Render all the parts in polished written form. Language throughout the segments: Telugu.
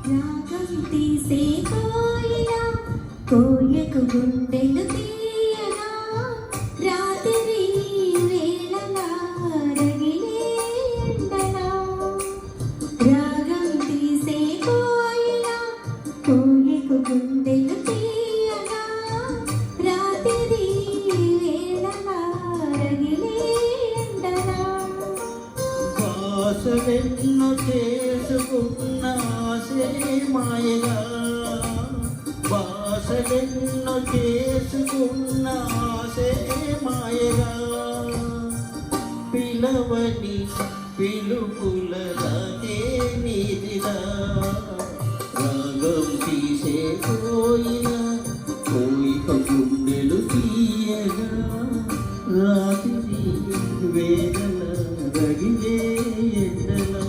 రాగం తీసే కోయిలా కోయకు గుండెలు తీయగా రాత్రి వేళలా రగిలే ఎండలా రాగం తీసే కోయిలా కోయకు గుండెలు తీయగా రాత్రి వేళలా రగిలే ఎండలా వాసనెన్నో చేసుకున్న ఆశే మాయగా వాసనెన్నో చేసుకున్న ఆశే మాయగా పిలవని పిలుపులకే నీదిగా రాగం తీసే కోయిన కోయిక గుండెలు తీయగా రాత్రి వేదన రగిలే ఎండలా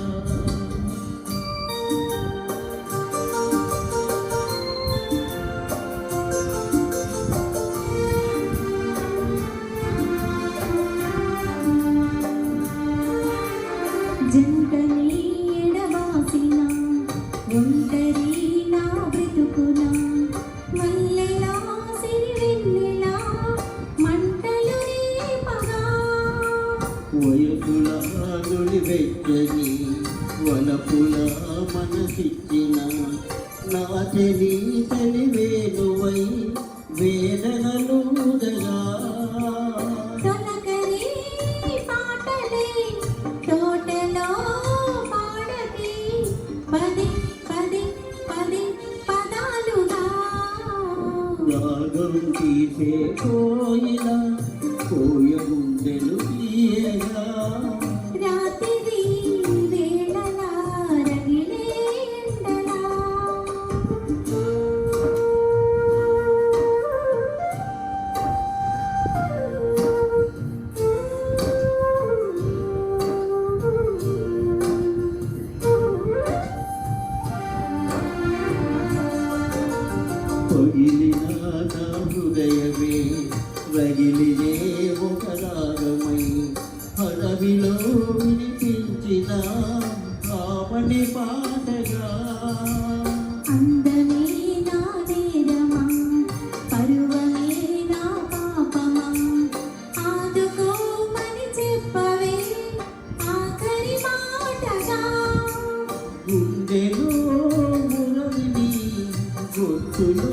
జంటని ఎడబాసిన ఒంటరి నా బ్రతుకున మల్లెలా సిరివెన్నెలా మంటలు రేపగా వయసుల నుడివెచ్చని వలపుల మనసిచ్చిన నా చెలి తెలివేనువై వేదనలుదగా తొలకరి పాటలే తోటలో పాడకి పది పది పది పదాలుగా రాగం తీసే కోయిల కోయ గుండెలు తీయగా రాత్రి వేళలా రగిలే ఎండలా పగిలిన నా హృదయమే రగిలినే ఒక రాగమై అడవిలో వినిపించిన ఆమని పాటగా అందమే నా నేరమా పరువమే నా పాపమా ఆదుకోమని చెప్పవే ఆఖరి మాటగా గుండెలో మురళి గొంతులో